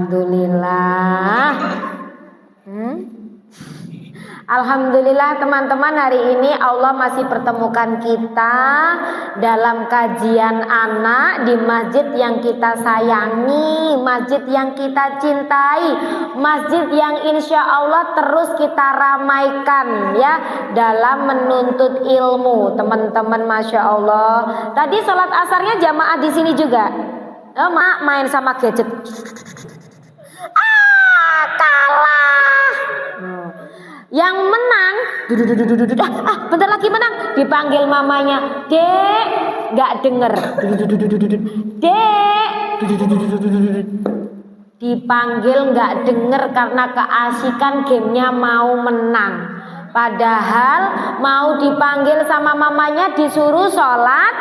Alhamdulillah. Alhamdulillah teman-teman, hari ini Allah masih pertemukan kita dalam kajian anak di masjid yang kita sayangi, masjid yang kita cintai, masjid yang insya Allah terus kita ramaikan ya dalam menuntut ilmu. Teman-teman, masya Allah. Tadi sholat asarnya jamaah di sini juga. Main sama gadget. Kalah. Yang menang, bentar lagi menang, dipanggil mamanya, Dek, nggak denger, Dek, dipanggil nggak denger karena keasikan gamenya mau menang. Padahal mau dipanggil sama mamanya disuruh sholat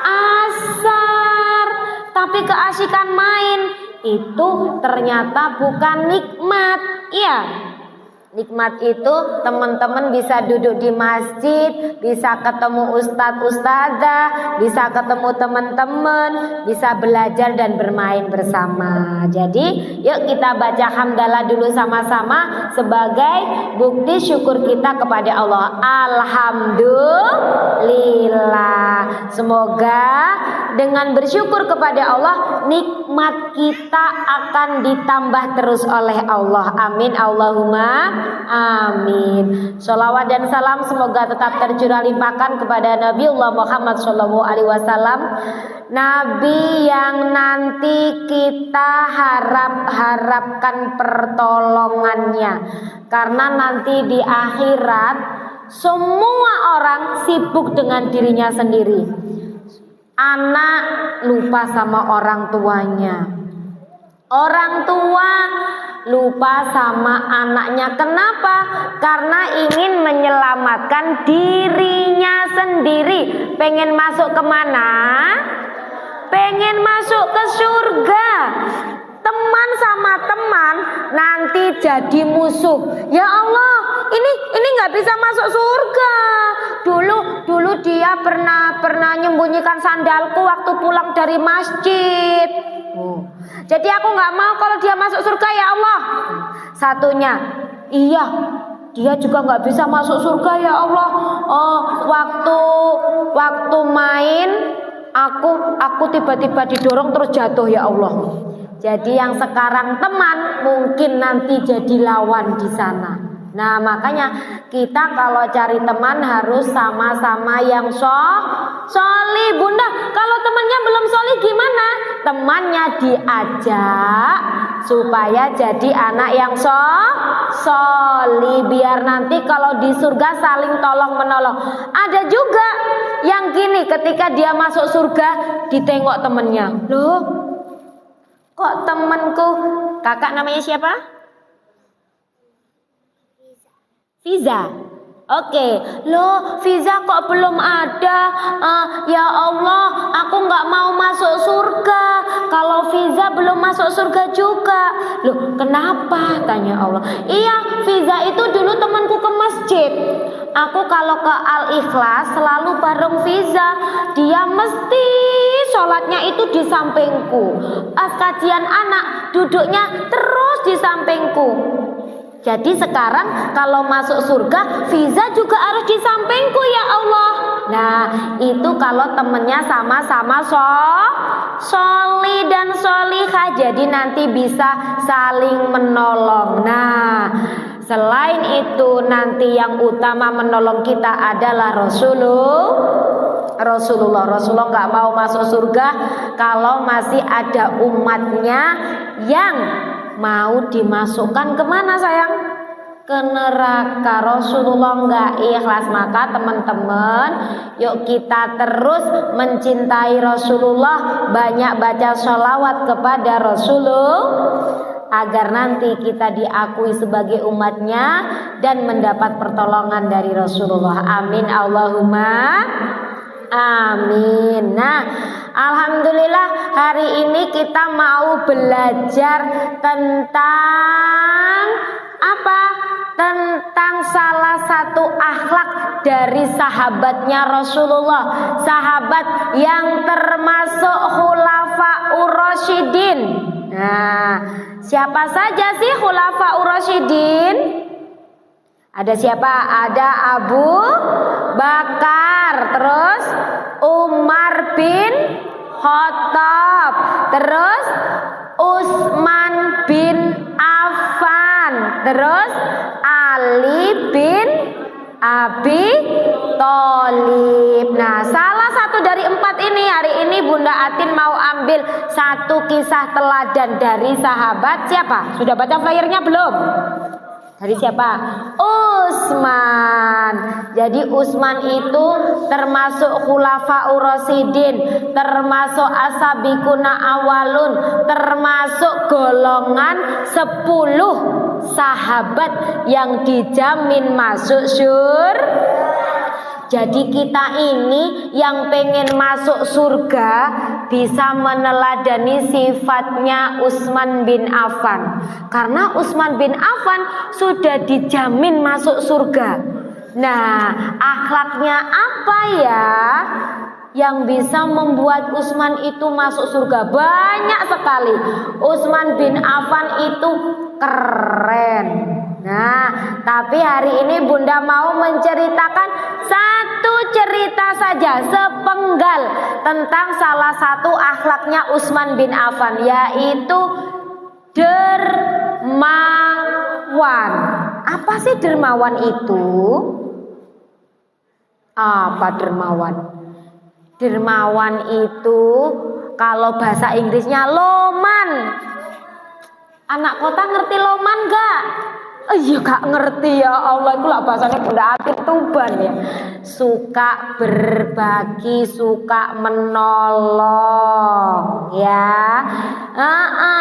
asar, tapi keasikan main itu ternyata bukan nikmat, iya. Nikmat itu teman-teman bisa duduk di masjid, bisa ketemu ustadz ustadzah, bisa ketemu teman-teman, bisa belajar dan bermain bersama. Jadi yuk kita baca hamdalah dulu sama-sama sebagai bukti syukur kita kepada Allah. Alhamdulillah. Semoga dengan bersyukur kepada Allah nikmat kita akan ditambah terus oleh Allah. Amin Allahumma amin. Sholawat dan salam semoga tetap tercurah limpahkan kepada Nabiullah Muhammad SAW, Nabi yang nanti kita harapkan pertolongannya. Karena nanti di akhirat semua orang sibuk dengan dirinya sendiri. Anak lupa sama orang tuanya, orang tua lupa sama anaknya. Kenapa? Karena ingin menyelamatkan dirinya sendiri. Pengen masuk kemana? Pengen masuk ke surga. Teman sama teman nanti jadi musuh. Ya Allah, ini nggak bisa masuk surga. Dulu dia pernah nyembunyikan sandalku waktu pulang dari masjid. Jadi aku nggak mau kalau dia masuk surga ya Allah. Satunya, iya, dia juga nggak bisa masuk surga ya Allah. Oh, waktu main aku tiba-tiba didorong terus jatuh ya Allah. Jadi yang sekarang teman mungkin nanti jadi lawan di sana. Nah makanya kita kalau cari teman harus sama-sama yang solih. Bunda, kalau temannya belum solih gimana? Temannya diajak supaya jadi anak yang solih, biar nanti kalau di surga saling tolong menolong. Ada juga yang gini, ketika dia masuk surga ditengok temennya, loh kok temenku, kakak namanya siapa? Fiza. Oke, loh Fiza kok belum ada? Ya Allah, aku nggak mau masuk surga. Kalau Fiza belum masuk surga juga. Loh kenapa? Tanya Allah. Iya, Fiza itu dulu temanku ke masjid. Aku kalau ke Al-Ikhlas selalu bareng Fiza. Dia mesti sholatnya itu di sampingku. Pas kajian anak duduknya terus di sampingku. Jadi sekarang kalau masuk surga Fiza juga harus di sampingku ya Allah. Nah itu kalau temennya sama-sama solih dan solihah, jadi nanti bisa saling menolong. Nah selain itu nanti yang utama menolong kita adalah Rasulullah nggak mau masuk surga kalau masih ada umatnya yang mau dimasukkan kemana sayang? Ke neraka. Rasulullah nggak ikhlas. Maka teman-teman, yuk kita terus mencintai Rasulullah, banyak baca sholawat kepada Rasulullah agar nanti kita diakui sebagai umatnya dan mendapat pertolongan dari Rasulullah. Amin Allahumma amin. Nah, alhamdulillah hari ini kita mau belajar tentang apa? Tentang salah satu akhlak dari sahabatnya Rasulullah, sahabat yang termasuk khulafaur rasyidin. Nah, siapa saja sih Khulafaur Rasyidin? Ada siapa? Ada Abu Bakar, terus Umar bin Khattab, terus Utsman bin Affan, terus Ali bin Abi Thalib. Nah, salah satu dari 4 ini hari ini Bunda Atin mau ambil satu kisah teladan dari sahabat siapa? Sudah baca flyernya belum? Dari siapa? Utsman. Jadi Utsman itu termasuk Khulafaur Rasyidin, termasuk as-sabiquna awalun, termasuk golongan 10 sahabat yang dijamin masuk surga. Jadi kita ini yang pengen masuk surga bisa meneladani sifatnya Utsman bin Affan. Karena Utsman bin Affan sudah dijamin masuk surga. Nah, akhlaknya apa ya yang bisa membuat Utsman itu masuk surga? Banyak sekali. Utsman bin Affan itu keren. Nah, tapi hari ini Bunda mau menceritakan satu cerita saja, sepenggal tentang salah satu akhlaknya Utsman bin Affan, yaitu dermawan. Apa sih dermawan itu? Apa dermawan? Dermawan itu kalau bahasa Inggrisnya loman. Anak kota ngerti loman gak? Iya gak ngerti ya Allah, itu lah bahasanya Bunda Atin Tuban ya. Suka berbagi, suka menolong ya.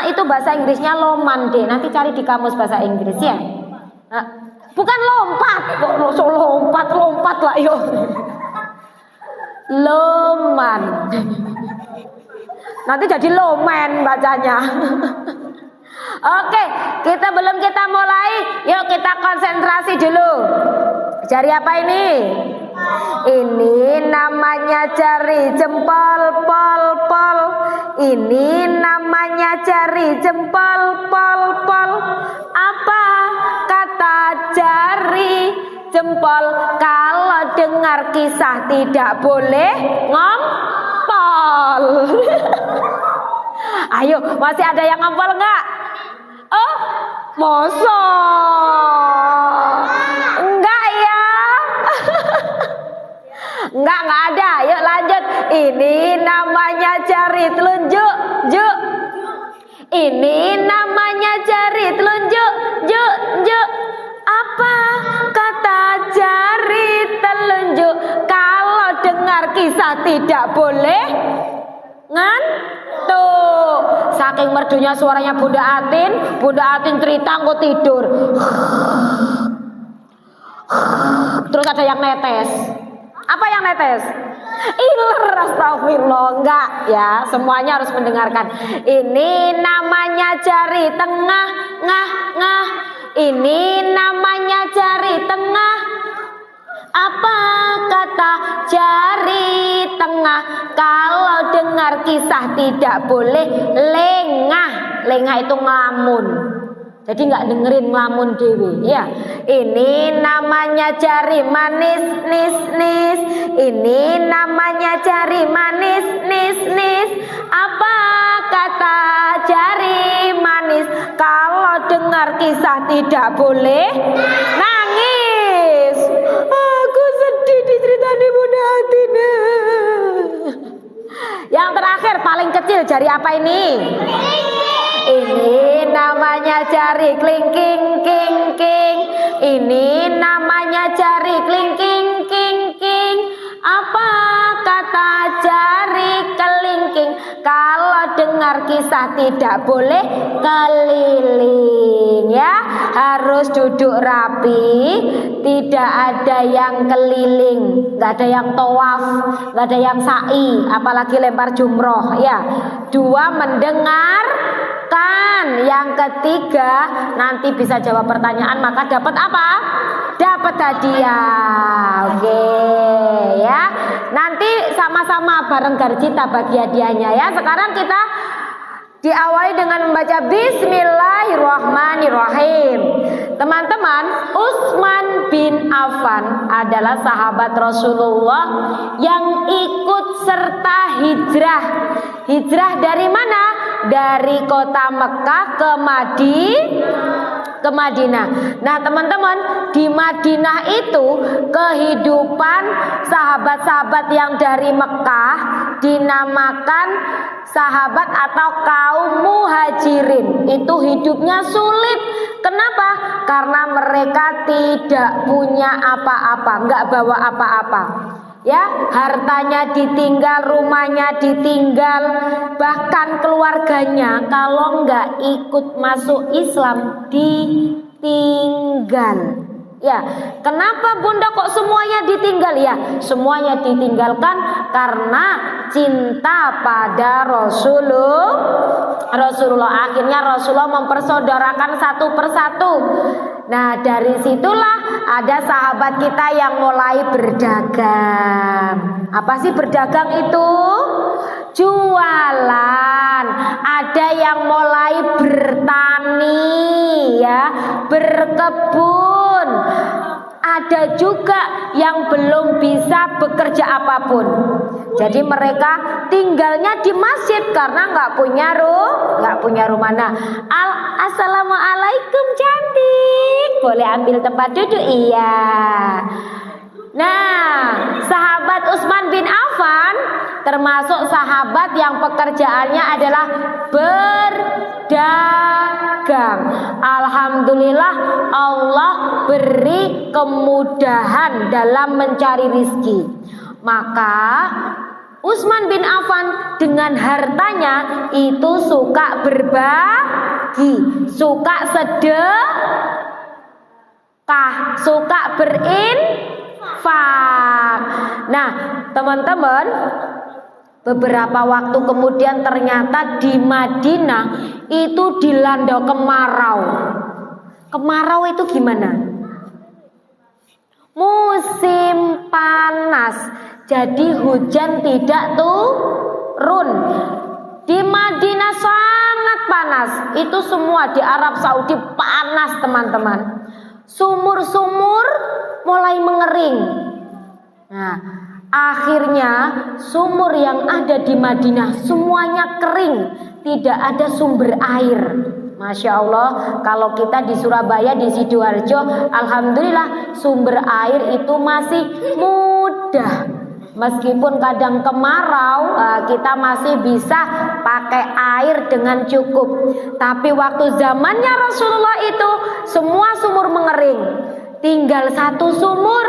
Itu bahasa Inggrisnya loman deh. Nanti cari di kamus bahasa Inggris ya. Bukan lompat, kok lompat lah yo. Loman. Nanti jadi lomen bacanya. Oke, kita mulai. Yuk kita konsentrasi dulu. Jari apa ini? Ini namanya jari jempol pol. Ini namanya jari jempol pol. Apa kata jari jempol kalau dengar kisah tidak boleh ngompol? Ayo, masih ada yang ngompol enggak? Oh, mosok enggak ya? Enggak ada. Yuk lanjut. Ini namanya jari telunjuk. Juk. Ini namanya jari telunjuk. Juk. Apa kata jari telunjuk kalau dengar kisah tidak boleh ngantuk? Saking merdunya suaranya Bunda Atin cerita kok tidur. Terus ada yang netes. Apa yang netes? Iler, astagfirullah. Enggak ya, semuanya harus mendengarkan. Ini namanya jari tengah, ngah. Ini namanya jari tengah. Apa kata jari tengah kalau dengar kisah tidak boleh lengah? Lengah itu ngelamun. Jadi nggak dengerin ngelamun dewi ya. Ini namanya jari manis nis. Ini namanya jari manis nis. Apa kata jari manis kalau dengar kisah tidak boleh nangis? Aku sedih diceritani Bunda Atin. Yang terakhir paling kecil jari apa ini? Ini namanya jari kelingking. Ini namanya jari kelingking. Apa kata jari kelingking kalau dengar kisah tidak boleh keliling ya? Harus duduk rapi, tidak ada yang keliling, nggak ada yang tawaf, nggak ada yang sa'i, apalagi lempar jumroh ya. 2 mendengarkan, yang ketiga nanti bisa jawab pertanyaan maka dapat apa? Dapat hadiah. Oke ya. Nanti sama-sama bareng Garjita bagi hadiahnya ya. Sekarang kita Diawali dengan membaca Bismillahirrahmanirrahim. Teman-teman, Utsman bin Affan adalah sahabat Rasulullah yang ikut serta hijrah. Hijrah dari mana? Dari kota Mekah ke Madinah. Nah, teman-teman, di Madinah itu kehidupan sahabat-sahabat yang dari Mekah dinamakan sahabat atau kaum muhajirin. Itu hidupnya sulit. Kenapa? Karena mereka tidak punya apa-apa, nggak bawa apa-apa. Ya, hartanya ditinggal, rumahnya ditinggal, bahkan keluarganya kalau nggak ikut masuk Islam ditinggal. Ya, kenapa Bunda kok semuanya ditinggal? Ya, semuanya ditinggalkan karena cinta pada Rasulullah. Akhirnya Rasulullah mempersaudarakan satu persatu. Nah, dari situlah ada sahabat kita yang mulai berdagang. Apa sih berdagang itu? Jualan. Ada yang mulai bertani, ya, berkebun. Ada juga yang belum bisa bekerja apapun. Jadi mereka tinggalnya di masjid karena nggak punya rumah. Nah, assalamualaikum cantik. Boleh ambil tempat duduk? Iya. Nah, sahabat Utsman bin Affan termasuk sahabat yang pekerjaannya adalah berdagang. Alhamdulillah Allah beri kemudahan dalam mencari rizki. Maka Utsman bin Affan dengan hartanya itu suka berbagi, suka sedekah, suka berinfak. Nah, teman-teman, beberapa waktu kemudian ternyata di Madinah itu dilanda kemarau. Kemarau itu gimana? Musim panas. Jadi hujan tidak turun. Di Madinah sangat panas. Itu semua di Arab Saudi panas, teman-teman. Sumur-sumur mulai mengering. Nah, akhirnya sumur yang ada di Madinah semuanya kering, tidak ada sumber air. Masya Allah, kalau kita di Surabaya, di Sidoarjo, alhamdulillah sumber air itu masih mudah. Meskipun kadang kemarau, kita masih bisa pakai air dengan cukup. Tapi waktu zamannya Rasulullah itu semua sumur mengering, tinggal satu sumur.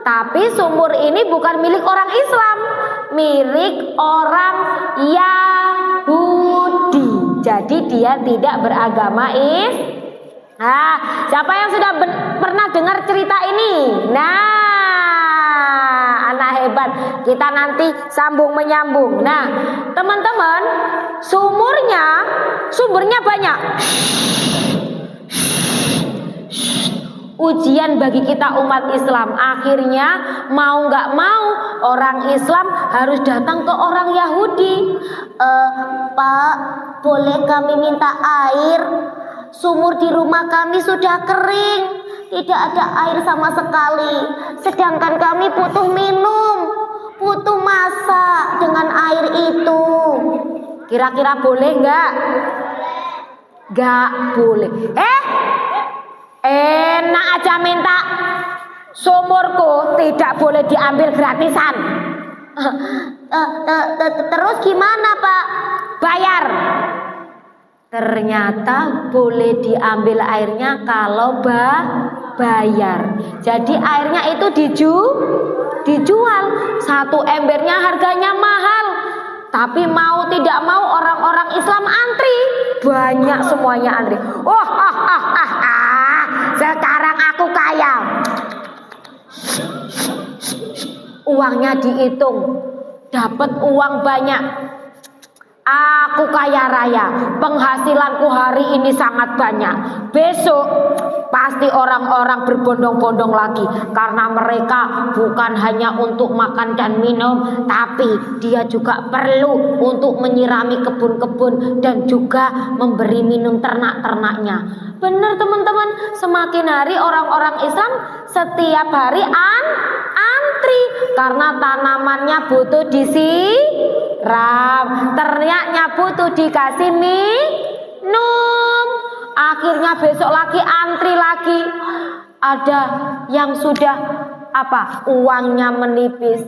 Tapi sumur ini bukan milik orang Islam, milik orang Yahudi. Jadi dia tidak beragama Nah, siapa yang sudah pernah dengar cerita ini? Nah, anak hebat. Kita nanti sambung menyambung. Nah, teman-teman, sumbernya banyak. Ujian bagi kita umat Islam. Akhirnya mau nggak mau orang Islam harus datang ke orang Yahudi. Pak, boleh kami minta air? Sumur di rumah kami sudah kering, tidak ada air sama sekali. Sedangkan kami butuh minum, butuh masak dengan air itu. Kira-kira boleh nggak? Nggak boleh. Enak aja minta. Sumurku tidak boleh diambil gratisan. Terus gimana, Pak? Bayar. Ternyata boleh diambil airnya kalau bayar. Jadi airnya itu dijual. Satu embernya harganya mahal. Tapi mau tidak mau orang-orang Islam antri. Banyak semuanya antri. Sekarang aku kaya. Uangnya dihitung, dapat uang banyak. Aku kaya raya, penghasilanku hari ini sangat banyak. Besok pasti orang-orang berbondong-bondong lagi, karena mereka bukan hanya untuk makan dan minum, tapi dia juga perlu untuk menyirami kebun-kebun dan juga memberi minum ternak-ternaknya. Benar teman-teman, semakin hari orang-orang Islam setiap hari antri karena tanamannya butuh disiram, ternaknya butuh dikasih minum. Akhirnya besok lagi antri lagi. Ada yang sudah uangnya menipis.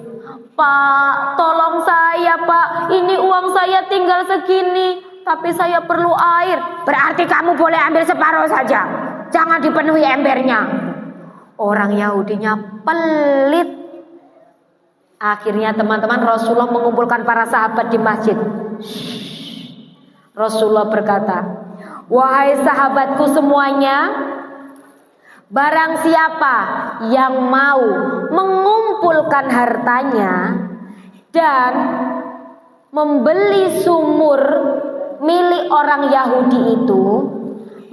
Pak, tolong saya Pak, ini uang saya tinggal segini, tapi saya perlu air. Berarti kamu boleh ambil separuh saja, jangan dipenuhi embernya. Orang Yahudinya pelit. Akhirnya teman-teman, Rasulullah mengumpulkan para sahabat di masjid. Rasulullah berkata, wahai sahabatku semuanya, barang siapa yang mau mengumpulkan hartanya dan membeli sumur milik orang Yahudi itu,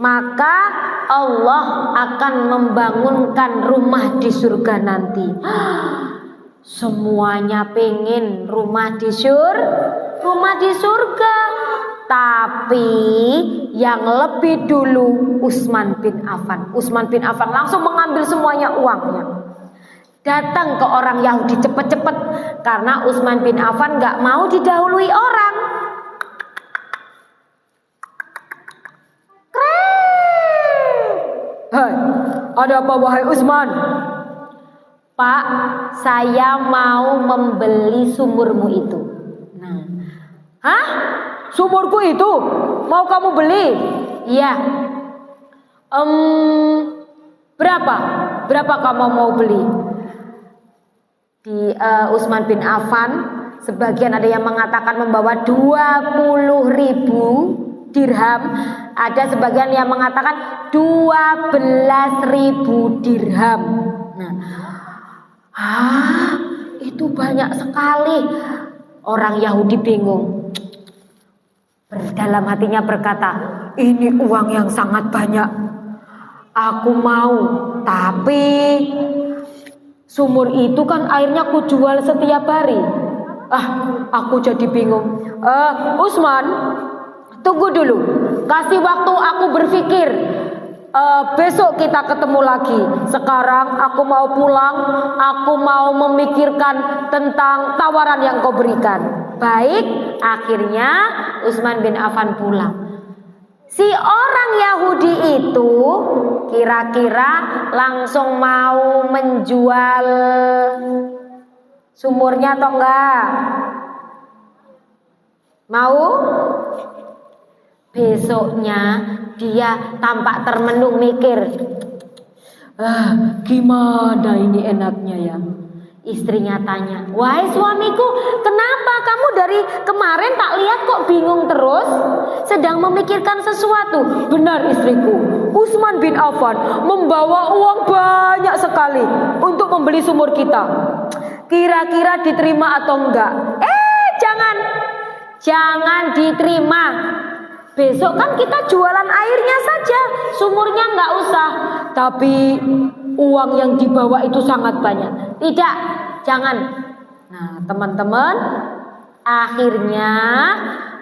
maka Allah akan membangunkan rumah di surga nanti. Semuanya pengen rumah di surga. Tapi yang lebih dulu Utsman bin Affan. Utsman bin Affan langsung mengambil semuanya uangnya. Datang ke orang Yahudi cepet-cepet, karena Utsman bin Affan gak mau didahului orang. Hai, ada apa wahai Utsman? Pak, saya mau membeli sumurmu itu. Nah, hah? Sumurku itu mau kamu beli? Iya. Berapa? Berapa kamu mau beli? Di Utsman bin Affan, sebagian ada yang mengatakan membawa 20.000 dirham, ada sebagian yang mengatakan 12.000 dirham. Nah, itu banyak sekali. Orang Yahudi bingung. Dalam hatinya berkata, ini uang yang sangat banyak. Aku mau, tapi sumur itu kan airnya ku jual setiap hari. Aku jadi bingung. Utsman, tunggu dulu. Kasih waktu aku berpikir. Besok kita ketemu lagi. Sekarang aku mau pulang. Aku mau memikirkan tentang tawaran yang kau berikan. Baik, akhirnya Utsman bin Affan pulang. Si orang Yahudi itu kira-kira langsung mau menjual sumurnya atau enggak? Mau? Besoknya dia tampak termenung mikir, gimana ini enaknya ya. Istrinya tanya, wahai suamiku, kenapa kamu dari kemarin tak lihat kok bingung terus, sedang memikirkan sesuatu? Benar istriku, Utsman bin Affan membawa uang banyak sekali untuk membeli sumur kita. Kira-kira diterima atau enggak? Jangan diterima. Besok kan kita jualan airnya saja, sumurnya enggak usah. Tapi uang yang dibawa itu sangat banyak. Tidak, jangan. Nah teman-teman, akhirnya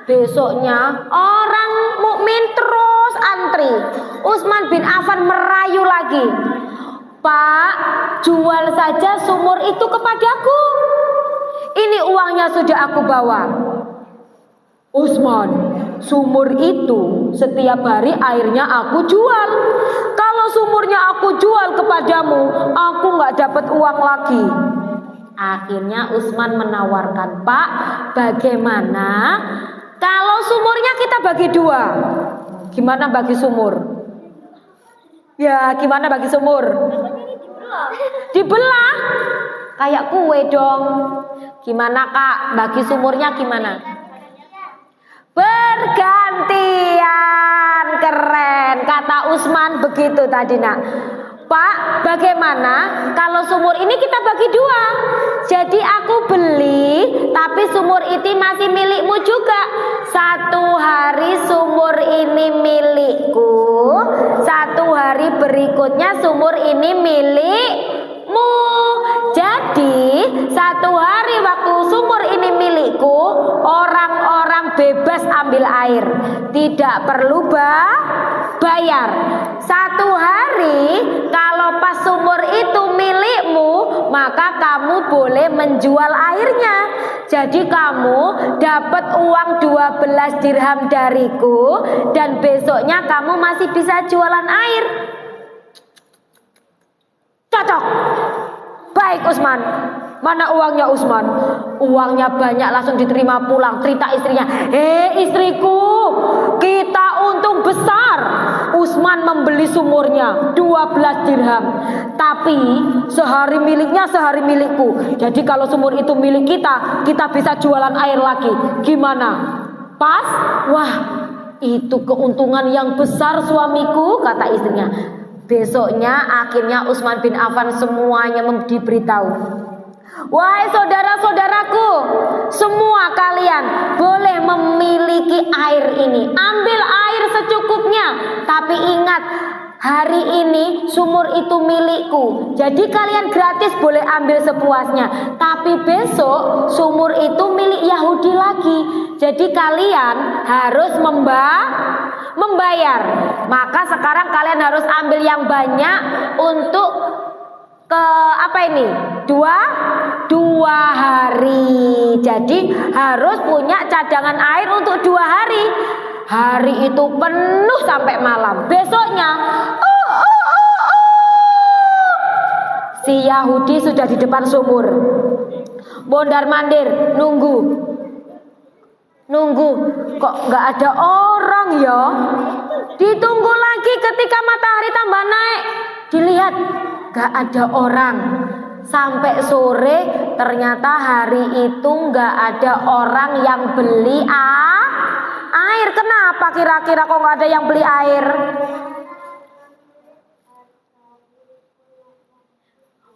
besoknya orang mukmin terus antri. Utsman bin Affan merayu lagi, Pak, jual saja sumur itu kepadaku. Ini uangnya sudah aku bawa. Utsman, sumur itu setiap hari airnya aku jual. Kalau sumurnya aku jual kepadamu, aku gak dapat uang lagi. Akhirnya Utsman menawarkan, Pak, bagaimana kalau sumurnya kita bagi dua? Gimana bagi sumur? Ya, gimana bagi sumur? Dibelah? Kayak kue dong. Gimana Kak, bagi sumurnya gimana? Bergantian. Keren, kata Utsman begitu tadi nak. Pak, bagaimana kalau sumur ini kita bagi dua? Jadi aku beli, tapi sumur itu masih milikmu juga. hari sumur ini milikku, satu hari berikutnya sumur ini milikmu. Jadi satu hari waktu sumur ini milikku, orang-orang bebas ambil air, tidak perlu bayar. Satu hari kalau pas sumur itu milikmu, maka kamu boleh menjual airnya. Jadi kamu dapat uang 12 dirham dariku, dan besoknya kamu masih bisa jualan air. Cocok. Baik Usman. Mana uangnya Usman? Uangnya banyak, langsung diterima pulang. Cerita istrinya, istriku, kita untung besar. Usman membeli sumurnya 12 dirham. Tapi sehari miliknya, sehari milikku. Jadi kalau sumur itu milik kita, kita bisa jualan air lagi. Gimana? Pas? Wah, itu keuntungan yang besar suamiku, kata istrinya. Besoknya akhirnya Utsman bin Affan semuanya diberitahu. Wahai saudara-saudaraku, semua kalian boleh memiliki air ini. Ambil air secukupnya. Tapi ingat, hari ini sumur itu milikku. Jadi kalian gratis boleh ambil sepuasnya. Tapi besok sumur itu milik Yahudi lagi. Jadi kalian harus membayar. Maka sekarang kalian harus ambil yang banyak untuk dua hari. Jadi harus punya cadangan air untuk 2 hari. Hari itu penuh sampai malam. Besoknya si Yahudi sudah di depan sumur, mondar mandir nunggu, kok nggak ada orang ya. Ditunggu lagi, ketika matahari tambah naik, dilihat nggak ada orang. Sampai sore ternyata hari itu nggak ada orang yang beli air. Kenapa kira-kira kok nggak ada yang beli air?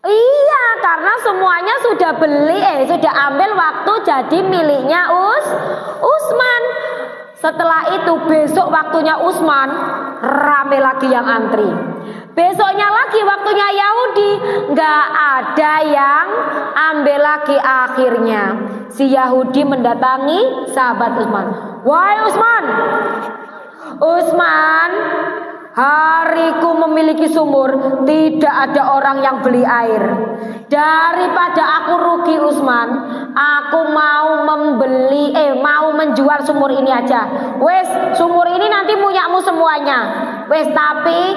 Iya, karena semuanya sudah sudah ambil waktu jadi miliknya Utsman. Setelah itu besok waktunya Utsman, rame lagi yang antri. Besoknya lagi waktunya Yahudi, nggak ada yang ambil lagi. Akhirnya si Yahudi mendatangi sahabat Utsman. Wahai Utsman, hariku memiliki sumur, tidak ada orang yang beli air. Daripada aku rugi Utsman, aku mau menjual sumur ini aja. Wes, sumur ini nanti punyamu semuanya. Wes, tapi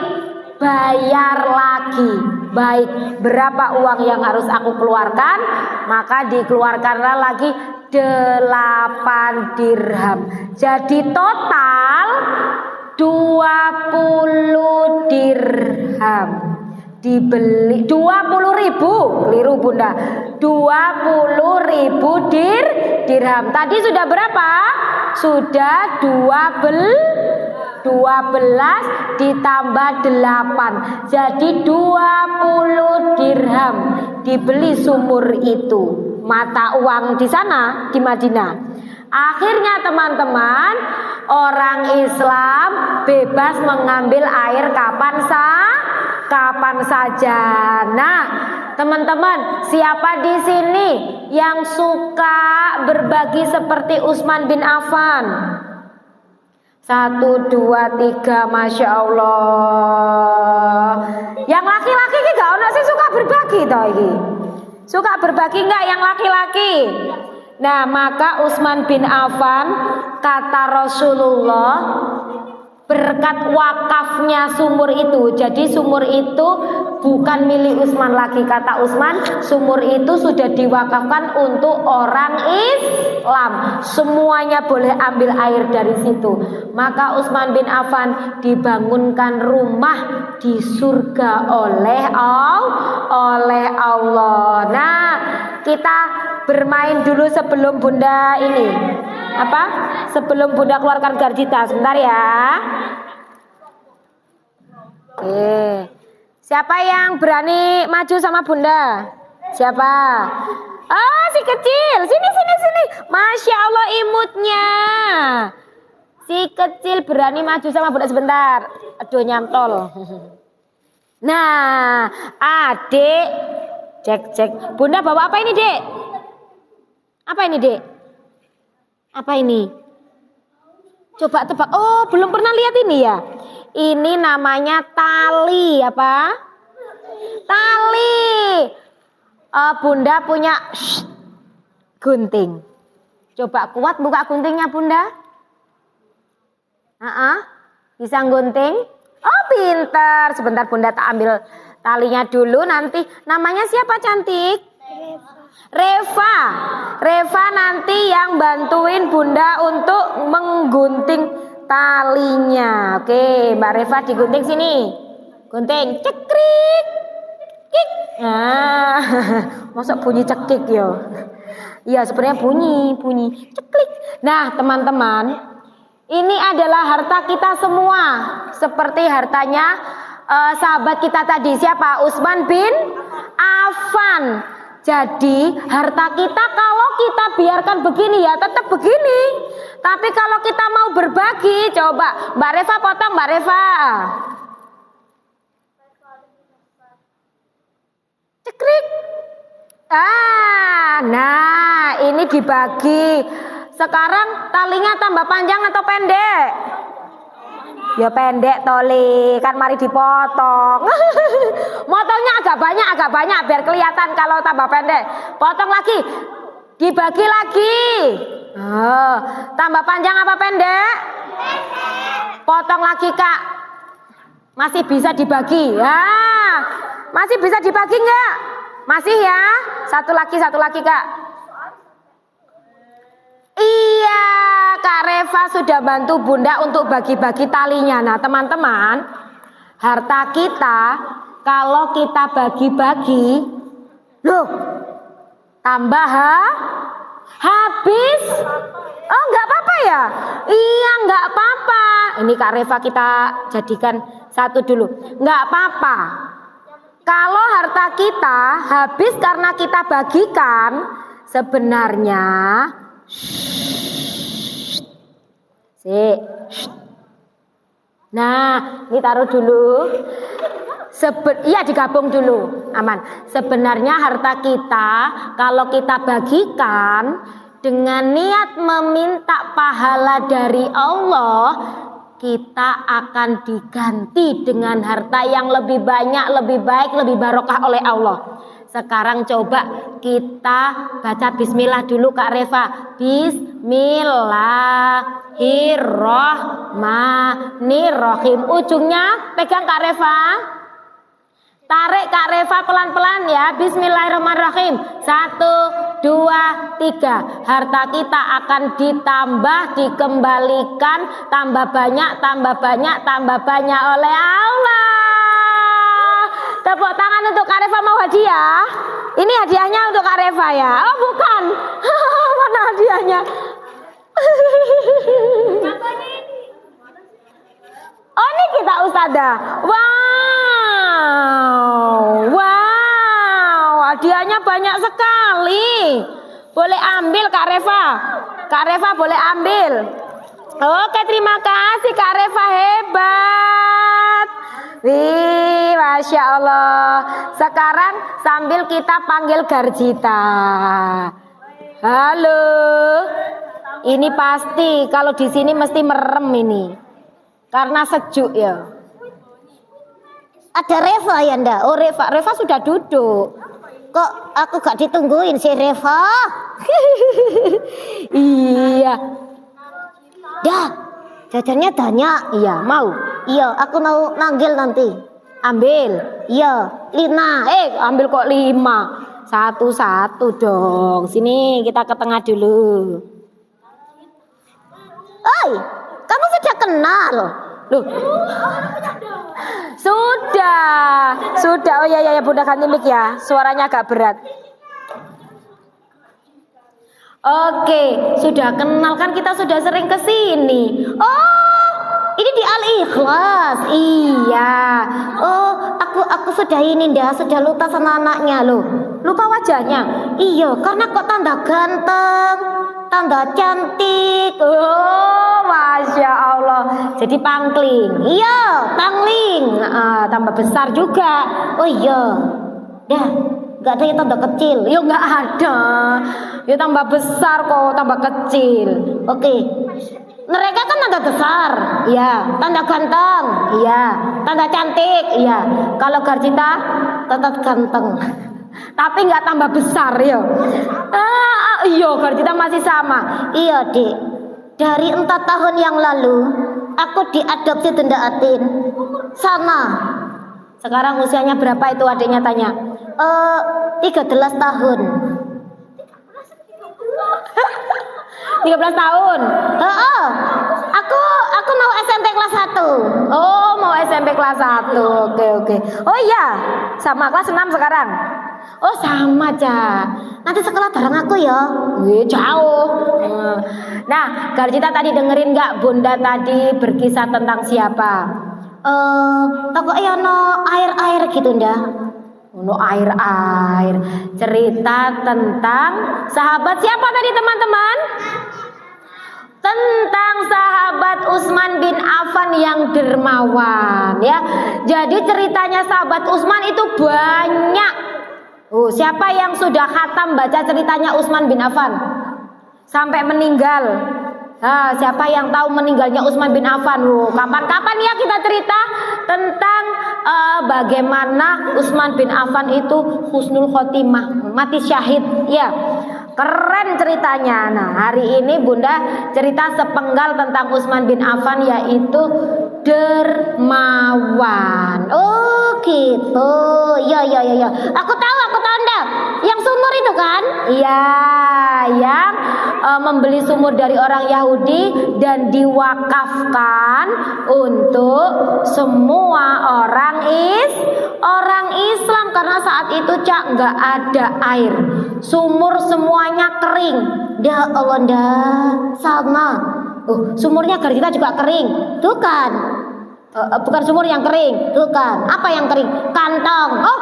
bayar lagi. Baik, berapa uang yang harus aku keluarkan? Maka dikeluarkanlah lagi 8 dirham. Jadi total 20 dirham. Dibeli 20.000, keliru Bunda. 20.000 dirham. Tadi sudah berapa? Sudah 12 ditambah 8. Jadi 20 dirham dibeli sumur itu. Mata uang di sana di Madinah. Akhirnya teman-teman, orang Islam bebas mengambil air kapan saja. Nah, teman-teman, siapa di sini yang suka berbagi seperti Utsman bin Affan? 1, 2, 3, Masya Allah. Yang laki-laki ini gak ono sih suka berbagi toh iki. Suka berbagi enggak yang laki-laki? Nah, maka Utsman bin Affan, kata Rasulullah, berkat wakafnya sumur itu. Jadi sumur itu bukan milik Utsman lagi. Kata Utsman, sumur itu sudah diwakafkan untuk orang Islam. Semuanya boleh ambil air dari situ. Maka Utsman bin Affan dibangunkan rumah di surga oleh Allah. Nah, kita bermain dulu sebelum Bunda ini. Sebelum Bunda keluarkan garjita. Sebentar ya. Oke. Siapa yang berani maju sama Bunda? Siapa? Oh, si kecil. Sini. Masya Allah imutnya. Si kecil berani maju sama Bunda sebentar. Aduh nyantol. Nah, adik. Cek. Bunda bawa apa ini, Dek? Apa ini, Dek? Apa ini? Coba tebak. Oh, belum pernah lihat ini ya. Ini namanya tali apa? Tali. Bunda punya gunting. Coba kuat buka guntingnya, Bunda. Bisa gunting? Oh, pintar. Sebentar Bunda tak ambil talinya dulu. Nanti namanya siapa cantik? Reva. Reva nanti yang bantuin Bunda untuk menggunting talinya. Oke, Mbak Reva digunting sini. Gunting, cekrik. Kik. Nah, masuk bunyi cekik yo. Iya, sebenarnya bunyi ceklik. Nah, teman-teman, ini adalah harta kita semua. Seperti hartanya sahabat kita tadi. Siapa? Utsman bin Affan. Jadi harta kita kalau kita biarkan begini ya tetap begini. Tapi kalau kita mau berbagi, coba Mbak Reva potong, Mbak Reva. Cekrik. Nah ini dibagi. Sekarang talinya tambah panjang atau pendek? Ya pendek toli, kan mari dipotong. Motongnya agak banyak biar kelihatan kalau tambah pendek. Potong lagi, dibagi lagi. Tambah panjang apa pendek? Potong lagi Kak. Masih bisa dibagi. Masih bisa dibagi nggak? Masih ya? Satu lagi Kak. Iya, Kak Reva sudah bantu Bunda untuk bagi-bagi talinya. Nah teman-teman, harta kita kalau kita bagi-bagi, loh, tambah habis. Oh nggak apa-apa ya? Iya nggak apa-apa. Ini Kak Reva kita jadikan satu dulu. Nggak apa-apa. Kalau harta kita habis karena kita bagikan, sebenarnya nah, ini taruh dulu. Iya digabung dulu, aman. Sebenarnya harta kita kalau kita bagikan dengan niat meminta pahala dari Allah, kita akan diganti dengan harta yang lebih banyak, lebih baik, lebih barokah oleh Allah. Sekarang coba kita baca bismillah dulu Kak Reva. Bismillahirrahmanirrahim. Ujungnya pegang Kak Reva. Tarik Kak Reva pelan-pelan ya. Bismillahirrahmanirrahim. 1, 2, 3. Harta kita akan ditambah, dikembalikan, tambah banyak oleh Allah. Tepuk tangan untuk Kak Reva. Mau hadiah? Ini hadiahnya untuk Kak Reva ya? Oh bukan. Mana hadiahnya? Oh ini kita Ustazah. Wow, hadiahnya banyak sekali. Boleh ambil Kak Reva. Kak Reva boleh ambil. Oke, terima kasih Kak Reva, hebat. Wih, Masya Allah. Sekarang sambil kita panggil Garjita. Halo. Ini pasti kalau di sini mesti merem ini. Karena sejuk ya. Ada Reva ya ndak? Oh Reva sudah duduk. Kok aku gak ditungguin sih Reva? Iya. Dah, jajannya banyak. Iya, mau. Iya, aku mau manggil nanti. Ambil. Iya, 5. Ambil kok 5. Satu-satu dong. Sini kita ke tengah dulu. Oi, kamu sudah kenal loh. Sudah. Oh ya Bunda ganti mic ya. Suaranya agak berat. Oke, sudah kenal kan, kita sudah sering ke sini. Oh, ini di Al-Ikhlas. Iya. Oh, aku sudah ini sudah lupa sama anaknya loh. Lupa wajahnya. Iya, karena kok tambah ganteng, tambah cantik. Oh, Masya Allah. Jadi pangling. Iya, pangling. Tambah besar juga. Oh iya. Dah, nggak ada yang tambah kecil. Yo nggak ada. Yo tambah besar kok, tambah kecil. Oke. Mereka kan tanda besar, iya. Tanda ganteng, iya. Tanda cantik, iya. Kalau Garjita tetap ganteng, tapi nggak tambah besar ya. Iya, Garjita masih sama. Iya, Dek. Dari 4 tahun yang lalu, aku diadopsi Bunda Atin. Sama. Sekarang usianya berapa itu adiknya tanya? 13 tahun. 13 tahun. Aku mau SMP kelas 1. Oh, mau SMP kelas 1. Oke. Oh iya, sama kelas 6 sekarang. Oh, sama aja. Nanti sekolah bareng aku ya. Jauh. Nah, Garjita tadi dengerin nggak Bunda tadi berkisah tentang siapa? Pokoknya no air-air gitu ndak. No air-air. Cerita tentang sahabat siapa tadi teman-teman? Tentang sahabat Utsman bin Affan yang dermawan ya. Jadi ceritanya sahabat Utsman itu banyak. Siapa yang sudah khatam baca ceritanya Utsman bin Affan sampai meninggal? Siapa yang tahu meninggalnya Utsman bin Affan? Kapan-kapan ya kita cerita tentang bagaimana Utsman bin Affan itu husnul khotimah, mati syahid ya. Keren ceritanya. Nah, hari ini Bunda cerita sepenggal tentang Utsman bin Affan yaitu dermawan. Oh gitu. Ya. Aku tahu enggak? Yang sumur itu kan? Iya, yang membeli sumur dari orang Yahudi dan diwakafkan untuk semua orang Islam karena saat itu nggak ada air. Sumur semuanya kering. Ya Allah, sama. Sumurnya Garjita juga kering. Tuh kan. Bukan sumur yang kering. Tuh kan. Apa yang kering? Kantong. Oh.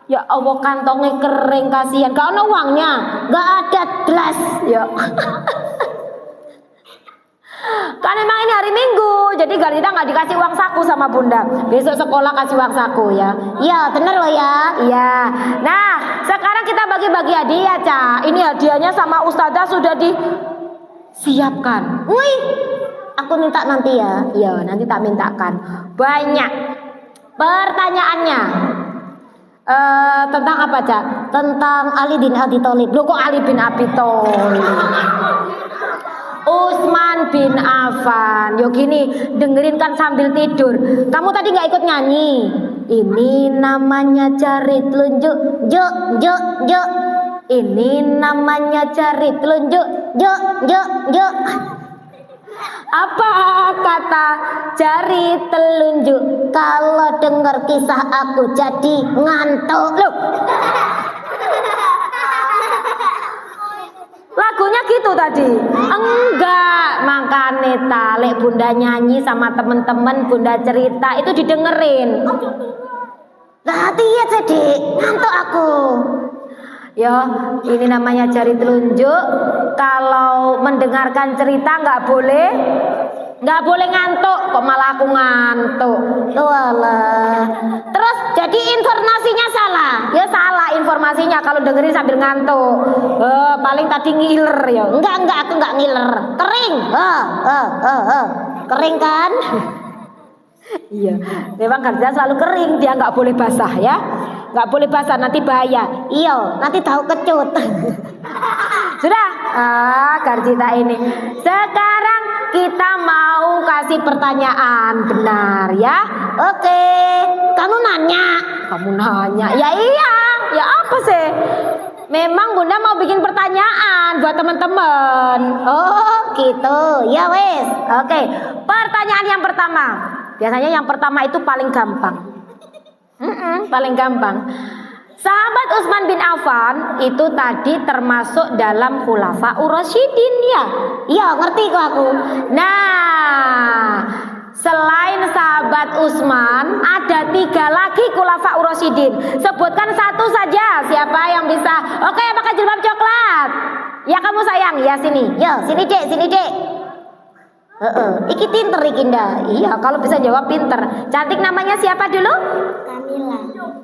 Ya Allah, kantongnya kering, kasihan. Gak ada uangnya. Gak ada gelas. Ya. Kan emang ini hari Minggu, jadi Garjita nggak dikasih uang saku sama Bunda. Besok sekolah kasih uang saku ya. Iya, bener loh ya. Iya. Nah, sekarang kita bagi-bagi hadiah, Ca. Ini hadiahnya sama Ustazah sudah disiapkan. Wih, aku minta nanti ya. Iya, nanti tak mintakan. Banyak pertanyaannya. Tentang apa, Ca? Tentang Ali bin Abi Thalib. Loh, kok Ali bin Abi Thalib? Utsman bin Affan. Yo gini, dengerin kan sambil tidur. Kamu tadi nggak ikut nyanyi. Ini namanya cari telunjuk. Jo. Ini namanya cari telunjuk. Jo. Apa kata cari telunjuk? Kalau dengar kisah aku jadi ngantuk. Loh. Lagunya gitu tadi? Enggak, makanya talik Bunda nyanyi sama temen-temen, Bunda cerita itu didengerin. Lah iya jadi ngantuk aku. Ya, ini namanya jari telunjuk. Kalau mendengarkan cerita nggak boleh ngantuk. Kok malah aku ngantuk? Walah. Terus jadi informasinya salah. Ya salah informasinya kalau dengerin sambil ngantuk. Paling tadi ngiler ya. Enggak, aku nggak ngiler. Kering. Kering kan? Iya, memang Garjita selalu kering, dia nggak boleh basah ya, nggak boleh basah nanti bahaya. Iya, nanti tahu kecut. Sudah, Garjita ini. Sekarang kita mau kasih pertanyaan benar ya. Oke, kamu nanya. Ya iya, ya apa sih? Memang Bunda mau bikin pertanyaan buat teman-teman. Oh gitu, ya wes. Oke, pertanyaan yang pertama. Biasanya yang pertama itu paling gampang. Paling gampang. Sahabat Utsman bin Affan itu tadi termasuk dalam Khulafaur Rasyidin ya. Iya, ngerti kok aku. Nah, selain sahabat Utsman ada 3 lagi Khulafaur Rasyidin. Sebutkan satu saja, siapa yang bisa? Oke, pakai jilbab coklat. Ya kamu sayang, ya sini. Ya, sini Dek. Iki pinter iki ndak? Iya, kalau bisa jawab pinter. Cantik namanya siapa dulu? Kamila.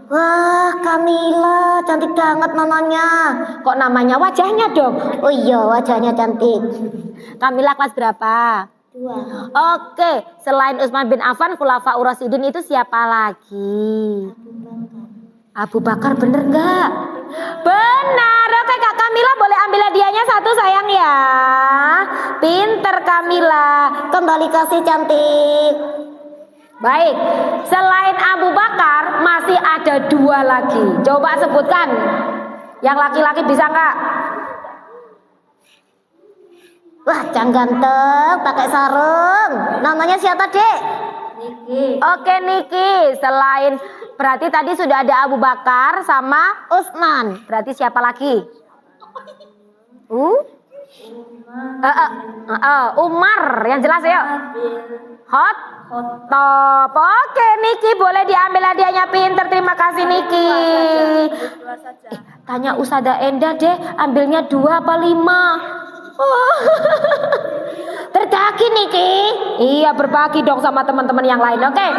Wah, Kamila, cantik banget namanya. Kok namanya? Wajahnya dong. Oh iya, wajahnya cantik. Kamila kelas berapa? 2. Oke, selain Utsman bin Affan, Khulafaur Rasyidin itu siapa lagi? Abu Bakar. Abu Bakar, bener nggak? Benar. Oke, Kak Kamila boleh ambil hadiahnya satu sayang ya. Pinter Kamila. Kembali kasih cantik. Baik, selain Abu Bakar masih ada 2 lagi. Coba sebutkan. Yang laki-laki bisa nggak? Wah, jangan ganteng, pakai sarung. Namanya siapa, Dek? Niki. Oke, Niki. Selain berarti tadi sudah ada Abu Bakar sama Utsman. Berarti siapa lagi? Umar. Yang jelas ya. Hot top. Oke, Niki boleh diambil hadiahnya, pinter. Terima kasih, Niki. Tanya Usada Enda deh, ambilnya 2 apa 5? Berbagi Niki. Iya, berbagi dong sama teman-teman yang lain. Oke.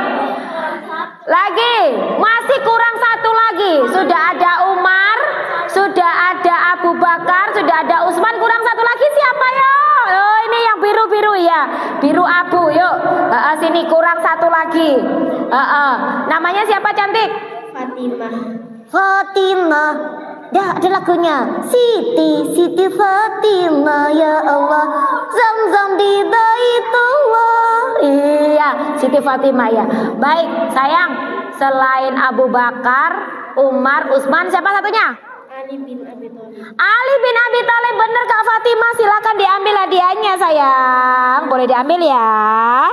Lagi, masih kurang 1 lagi. Sudah ada Umar, sudah ada Abu Bakar, sudah ada Utsman. Kurang 1 lagi siapa ya? Oh, ini yang biru-biru ya. Biru abu. Yuk. Sini kurang 1 lagi. Namanya siapa cantik? Fatimah. Fatimah. Ya, ada lagunya. Siti Fatimah ya Allah. Zam-zam di Baitullah. Iya, Siti Fatimah ya. Baik, sayang. Selain Abu Bakar, Umar, Utsman, siapa satunya? Ali bin Abi Thalib. Ali bin Abi Thalib, bener Kak Fatimah. Silakan diambil hadiahnya sayang. Boleh diambil ya.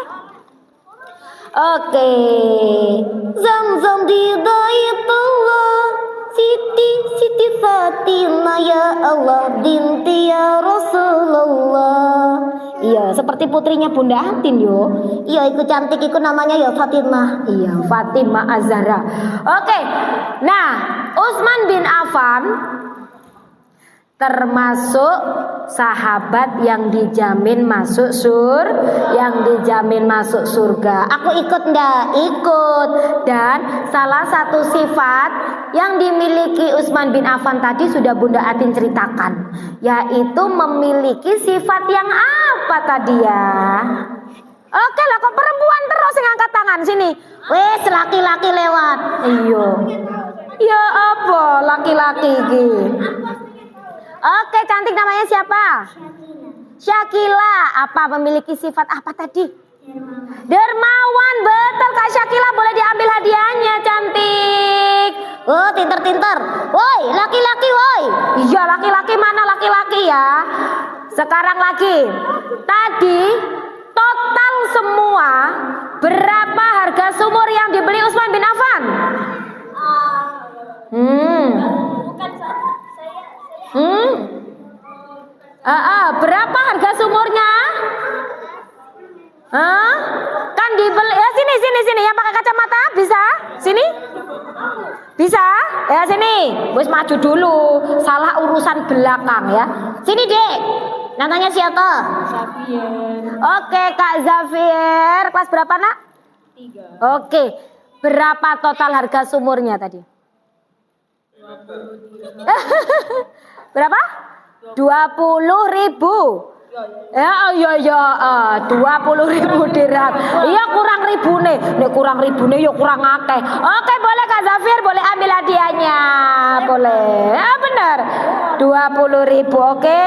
Oke. Zam-zam di Baitullah. Siti Fatimah ya Allah, binti ya Rasulullah. Iya, seperti putrinya Bunda Atin yo. Iya, ikut cantik, ikut namanya ya Fatimah. Iya, Fatimah Az-Zahra. Oke. Nah, Utsman bin Affan termasuk sahabat yang dijamin masuk surga. Aku ikut ndak? Ikut. Dan salah satu sifat yang dimiliki Utsman bin Affan tadi sudah Bunda Atin ceritakan, yaitu memiliki sifat yang apa tadi ya? Oke lah, kok perempuan terus yang angkat tangan sini. Wes, laki-laki lewat. Iya. Ya apa laki-laki iki? Oke, cantik, namanya siapa? Syakila. Apa memiliki sifat apa tadi? Dermawan. Betul Kak Syakila, boleh diambil hadiahnya cantik. Oh, tinter-tinter. Woi, laki-laki woi. Iya, laki-laki mana laki-laki ya? Sekarang lagi. Tadi total semua berapa harga sumur yang dibeli Utsman bin Affan? Berapa harga sumurnya? Kan dibeli ya, sini yang pakai kacamata bisa? Sini? Bisa? Ya sini. Wes maju dulu. Salah urusan belakang ya. Sini, Dek. Namanya siapa? Zafier. Oke, Kak Zafier. Kelas berapa, Nak? 3. Oke. Berapa total harga sumurnya tadi? 20 Berapa? 20.000. Ya, 20.000 dirham. Iya, kurang ribune. Nek kurang ribune ya kurang akeh. Oke, boleh Kak Zafir, boleh ambil hadiahnya. Boleh. Ya, benar. 20.000. Oke,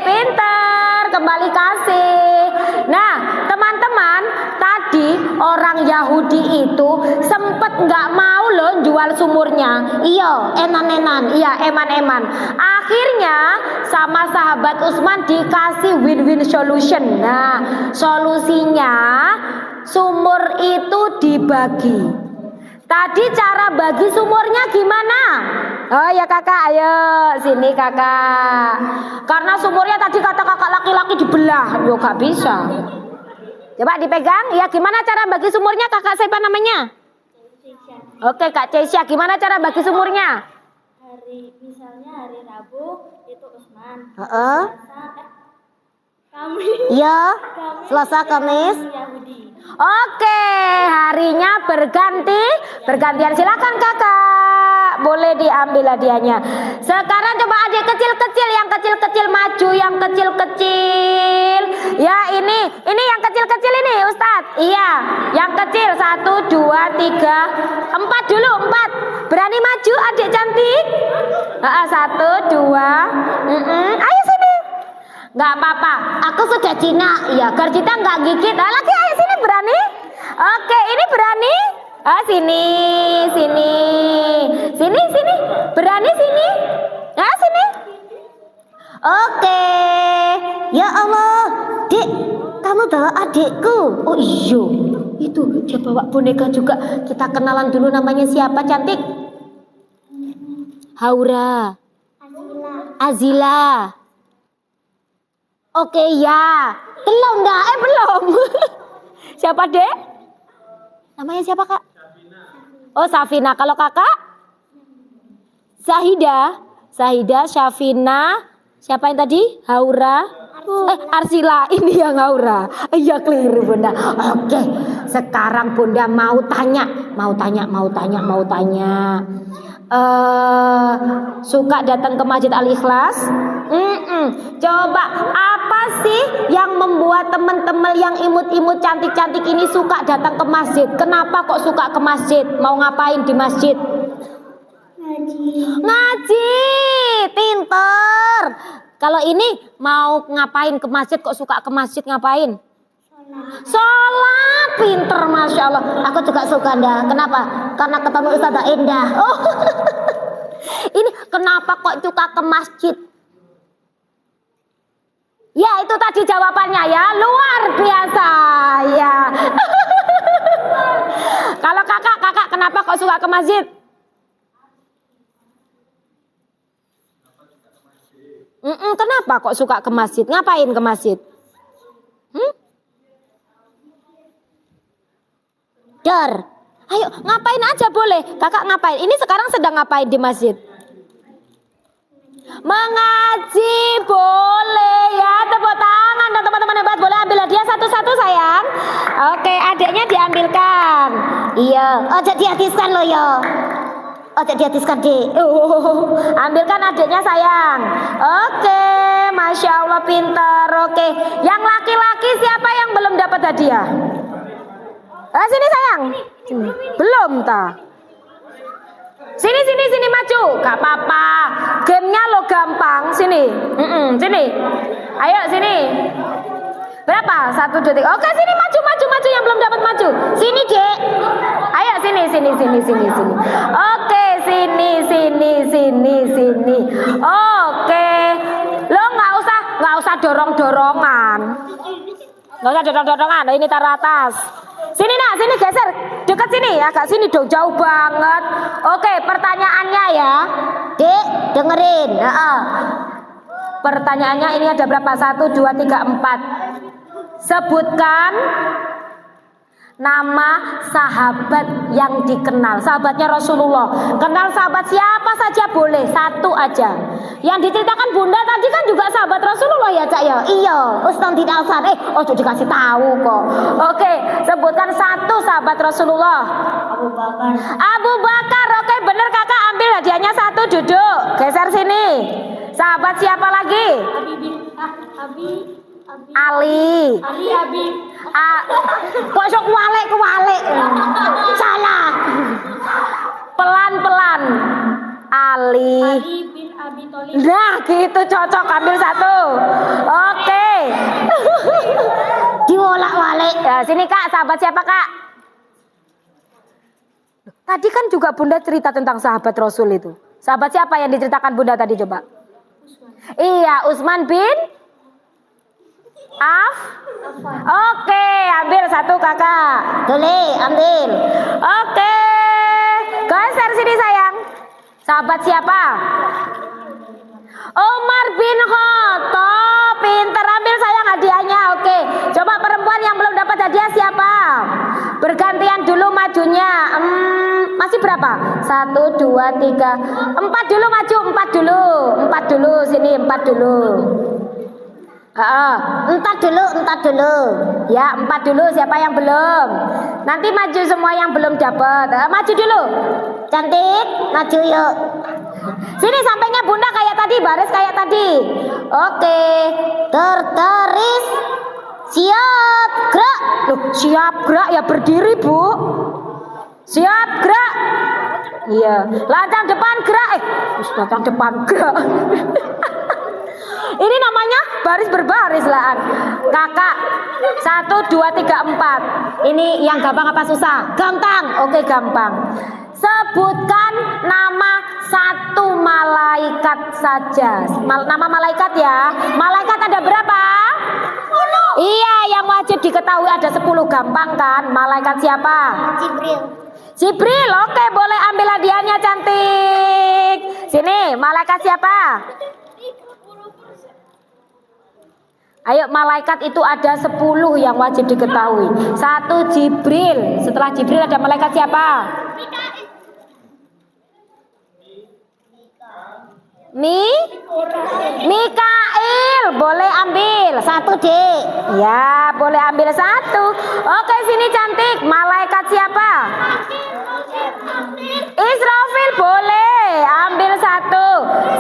pintar. Kembali kasih. Nah, teman-teman, tadi orang Yahudi itu sempet nggak mau loh jual sumurnya. Iya, eman-eman. Iya, eman-eman. Akhirnya sama sahabat Utsman dikasih win-win solution. Nah, solusinya sumur itu dibagi. Tadi cara bagi sumurnya gimana? Oh ya kakak, ayo sini kakak. Karena sumurnya tadi kata kakak laki-laki dibelah, yo gak bisa. Coba dipegang. Ya, gimana cara bagi sumurnya kakak? Siapa namanya? Oke Kak Cesia, gimana cara bagi sumurnya? Misalnya hari Rabu itu Utsman. Heeh. Ya, Selasa, Kamis. Yahudi. Oke, harinya bergantian. Silakan kakak, boleh diambil hadiahnya. Sekarang coba adik kecil-kecil, yang kecil-kecil maju, yang kecil-kecil. Ya ini yang kecil-kecil ini Ustadz. Iya, yang kecil 1, 2, 3, 4 dulu, 4. Berani maju adik cantik? 1, 2, ayo sini. Nggak apa-apa, aku sudah Cina. Ya, Garjita nggak gigit. Lagi ayo sini, berani? Oke, ini berani? Sini. Berani sini? Sini. Oke. Ya Allah, Dik, kamu bawa adikku. Oh iya, itu dia bawa boneka juga. Kita kenalan dulu, namanya siapa cantik? Haura. Azila. Oke ya. Belum dah, belum. Siapa dek? Namanya siapa kak? Oh Safina. Kalau kakak? Zahida, Syafina. Siapa yang tadi? Haura. Arsila. Ini yang Haura. Iya keliru bunda. Oke. Sekarang bunda mau tanya. Suka datang ke Masjid Al-Ikhlas? Coba apa sih yang membuat teman-teman yang imut-imut cantik-cantik ini suka datang ke masjid? Kenapa kok suka ke masjid? Mau ngapain di masjid? Ngaji. Pinter. Kalau ini mau ngapain ke masjid, kok suka ke masjid ngapain? Sholat. Pinter, Masya Allah. Aku juga suka dah. Kenapa? Karena ketemu Ustazah Indah. Oh. Ini kenapa kok suka ke masjid? Ya itu tadi jawabannya ya, luar biasa ya. Kalau kakak kenapa kok suka ke masjid? Kenapa kok suka ke masjid? Ngapain ke masjid? Dar, ayo ngapain aja boleh. Kakak ngapain? Ini sekarang sedang ngapain di masjid? Mengaji boleh ya, tepuk tangan dan teman-teman hebat boleh ambil hadiah satu-satu sayang. Oke, adiknya diambilkan. Iya, ojo dihatiskan lo ya. Ojo dihatiskan Dik. Ambilkan adiknya sayang. Oke, Masya Allah pintar. Oke, yang laki-laki siapa yang belum dapat hadiah? Sini sayang. Belum ta? Sini maju. Gak apa-apa. Gamenya lo gampang. Sini. Sini. Ayo sini. Berapa? 1, 2, 3. Oke sini maju yang belum dapat maju. Sini Dek. Ayo sini. Oke sini. Oke. Lo nggak usah dorong-dorongan. Ini taruh atas. Sini nak, sini geser, dekat sini, agak sini dong, jauh banget. Oke, pertanyaannya ya, Dik, dengerin. Pertanyaannya ini ada berapa? 1, 2, 3, 4. Sebutkan nama sahabat yang dikenal, sahabatnya Rasulullah. Kenal sahabat siapa saja boleh, satu aja. Yang diceritakan bunda tadi kan juga sahabat Rasulullah ya Cak ya? Iya, Ustaz tidak Alfan. Ojo dikasih tahu kok. Oke, sebutkan satu sahabat Rasulullah. Abu Bakar. Oke, bener kakak, ambil hadiahnya satu, duduk. Geser sini. Sahabat siapa lagi? Ali. Kok sok walik. Salah. Pelan-pelan. Ali bin Abi Thalib. Nah gitu cocok, ambil satu. Oke. Diwolak-walik. Ya, sini kak, sahabat siapa kak? Tadi kan juga bunda cerita tentang sahabat Rasul itu. Sahabat siapa yang diceritakan bunda tadi coba? Iya, Utsman bin Oke, ambil satu kakak. Boleh, ambil. Oke. Geser sini sayang. Sahabat siapa? Umar bin Khattab. Pinter, ambil sayang hadiahnya. Oke. Coba perempuan yang belum dapat hadiah siapa? Bergantian dulu majunya. Masih berapa? 1, 2, 3, 4 dulu maju. 4 dulu. Sini 4 dulu. Entar dulu. Ya, 4 dulu. Siapa yang belum? Nanti maju semua yang belum dapat. Maju dulu. Cantik, maju yuk. Sini sampingnya Bunda kayak tadi, baris kayak tadi. Oke. Tertaris. Siap, gerak. Loh, siap gerak ya berdiri, Bu. Siap gerak. Iya, lancang depan gerak. Lancang depan gerak. Ini namanya baris berbaris lah. Kakak 1, 2, 3, 4. Ini yang gampang apa susah? Gampang. Oke, gampang. Sebutkan nama satu malaikat saja. Nama malaikat ya. Malaikat ada berapa? 10. Iya, yang wajib diketahui ada 10. Gampang kan? Malaikat siapa? Jibril. Oke, boleh ambil hadiahnya cantik. Sini, malaikat siapa? Ayo, malaikat itu ada 10 yang wajib diketahui. 1 Jibril. Setelah Jibril ada malaikat siapa? Mikail. Boleh ambil 1 Dek. Ya, boleh ambil 1. Oke, sini cantik. Malaikat siapa? Israfil. Boleh ambil 1.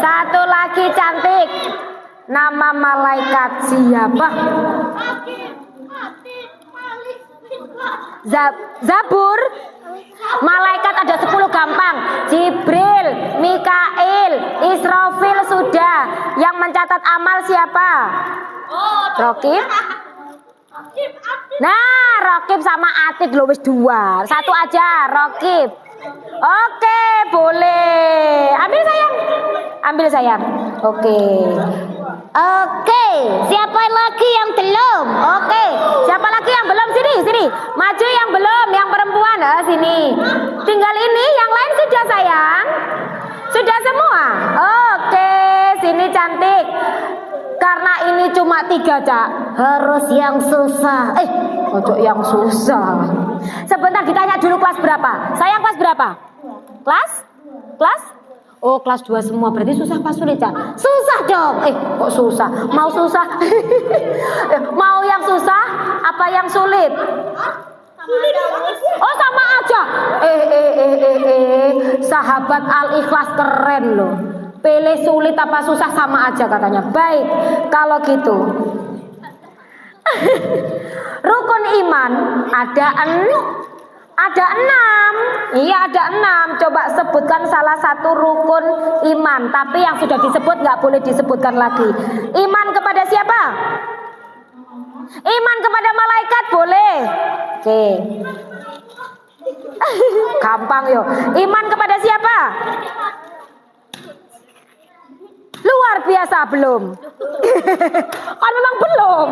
1 lagi cantik. Nama malaikat siapa? Zabur. Malaikat ada 10 gampang. Jibril, Mikail, Israfil sudah. Yang mencatat amal siapa? Rokib. Nah, Rokib sama Atik lo wis 2. 1 aja, Rokib. Oke, boleh. Ambil sayang. Oke, siapa lagi yang belum? Oke, siapa lagi yang belum? Sini. Maju yang belum, yang perempuan. Sini. Tinggal ini, yang lain sudah sayang. Sudah semua. Oke, sini cantik. Karena ini cuma 3, Cak. Harus yang susah. Ojo yang susah. Sebentar ditanya dulu kelas berapa? Sayang kelas berapa? Kelas? Oh, kelas 2 semua. Berarti susah apa sulit, Cak? Susah dong. Kok susah? Mau susah? Mau yang susah apa yang sulit? Oh, sama aja. Sahabat Al-Ikhlas keren loh. Pilih sulit apa susah sama aja katanya. Baik, kalau gitu. Rukun iman ada 6. Iya, ada 6. Coba sebutkan salah satu rukun iman. Tapi yang sudah disebut nggak boleh disebutkan lagi. Iman kepada siapa? Iman kepada malaikat boleh. Oke. Gampang yo. Iman kepada siapa? Luar biasa belum. Kan memang belum.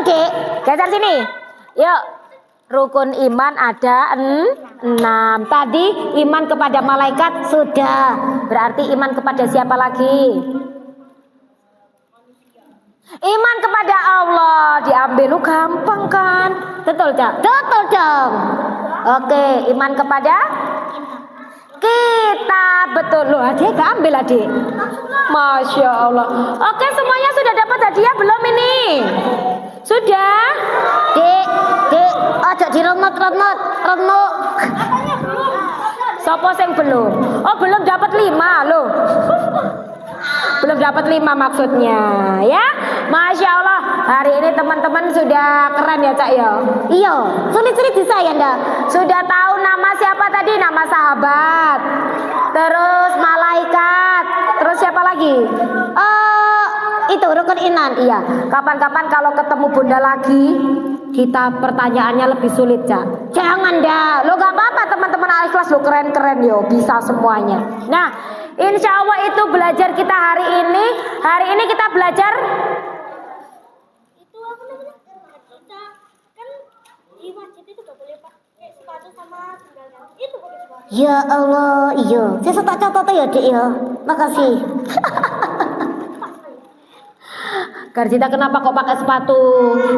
Dek. Geser sini. Yuk. Rukun iman ada 6. Tadi iman kepada malaikat sudah. Berarti iman kepada siapa lagi? Iman kepada Allah. Diambil lu gampang kan? Betul, Cak? Betul dong. Oke, iman kepada kita. Betul loh, adik ambil adik. Masya Allah. Oke, semuanya sudah dapat hadiah belum ini? Sudah? Dek, aja diremot. Sopo sing belum? Oh, belum dapat 5 loh. Belum dapat 5 maksudnya, ya. Masya Allah, hari ini teman-teman sudah keren ya, Cak ya. Iya, sulit-sulit bisa ya ndak? Sudah tahu nama siapa tadi? Nama sahabat. Terus malaikat. Terus siapa lagi? Itu rukun iman. Iya. Kapan-kapan kalau ketemu Bunda lagi, kita pertanyaannya lebih sulit, Cak. Jangan dah. Lo gak apa-apa teman-teman Al-Ikhlas lo keren-keren yo, bisa semuanya. Nah, insya Allah itu belajar kita hari ini. Hari ini kita belajar Itu apa namanya? Kita kan di masjid itu gak boleh pakai sepatu sama sandal. Itu boleh semua. Ya Allah, iya. Saya tak catat ya, Dek ya. Makasih. Garjita kenapa kok pakai sepatu?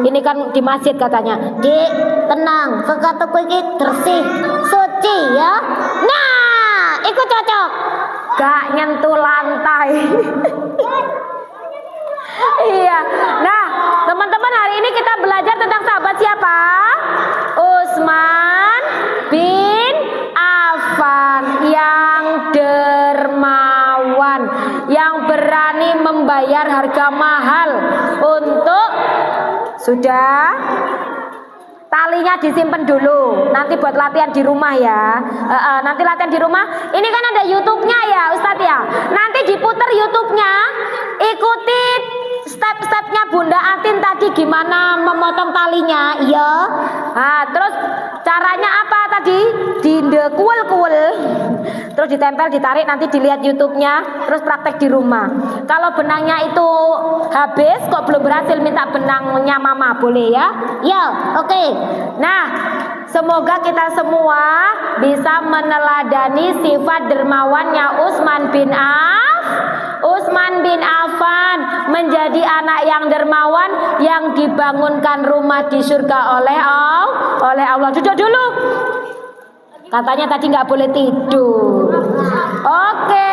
Ini kan di masjid katanya. Dek, tenang. Sepatuku ini bersih, suci ya. Nah, ikut cocok. Gak nyentuh lantai. Iya. Nah, bayar harga mahal untuk sudah. Talinya disimpan dulu, nanti buat latihan di rumah ya. Nanti latihan di rumah. Ini kan ada YouTube-nya ya, Ustadz ya. Nanti diputer YouTube-nya, ikuti step-stepnya Bunda Atin tadi gimana memotong talinya, iya. Nah, terus caranya apa tadi? Kuel-kuel. Terus ditempel, ditarik, nanti dilihat YouTube-nya, terus praktek di rumah. Kalau benangnya itu habis, kok belum berhasil, minta benangnya Mama, boleh ya? Ya, oke. Nah, semoga kita semua bisa meneladani sifat dermawannya Utsman bin Affan, menjadi anak yang dermawan yang dibangunkan rumah di surga oleh Allah. Duduk dulu. Katanya tadi nggak boleh tidur. Oke,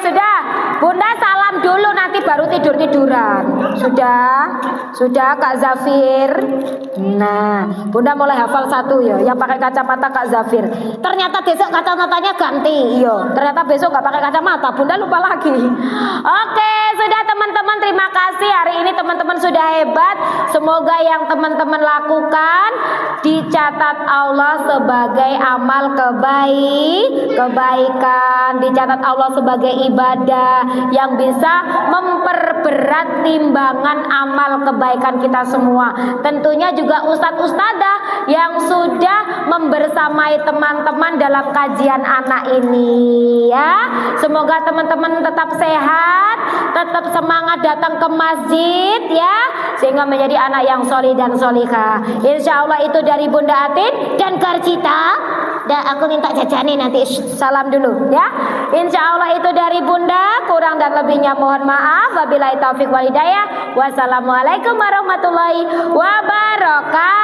sudah. Bunda salam dulu, nanti baru tiduran. Sudah Kak Zafir. Nah, Bunda mulai hafal satu ya. Yang pakai kacamata Kak Zafir. Ternyata besok kacamatanya ganti. Iya, ternyata besok nggak pakai kacamata. Bunda lupa lagi. Oke, sudah teman-teman, terima kasih. Hari ini teman-teman sudah hebat. Semoga yang teman-teman lakukan dicatat Allah sebagai amal kebaikan, dicatat Allah sebagai ibadah yang bisa memperberat timbangan amal kebaikan kita semua. Tentunya juga ustadz-ustadzah yang sudah membersamai teman-teman dalam kajian anak ini ya. Semoga teman-teman tetap sehat, tetap semangat datang ke masjid ya, sehingga menjadi anak yang solih dan solihah. Insya Allah itu dari Bunda Atin dan Karcita. Dan aku minta jajani nanti. Salam dulu ya. Insya Allah itu dari Bunda. Kurang dan lebihnya mohon maaf. Wabillahi taufiq wal hidayah. Wassalamualaikum warahmatullahi wabarakatuh.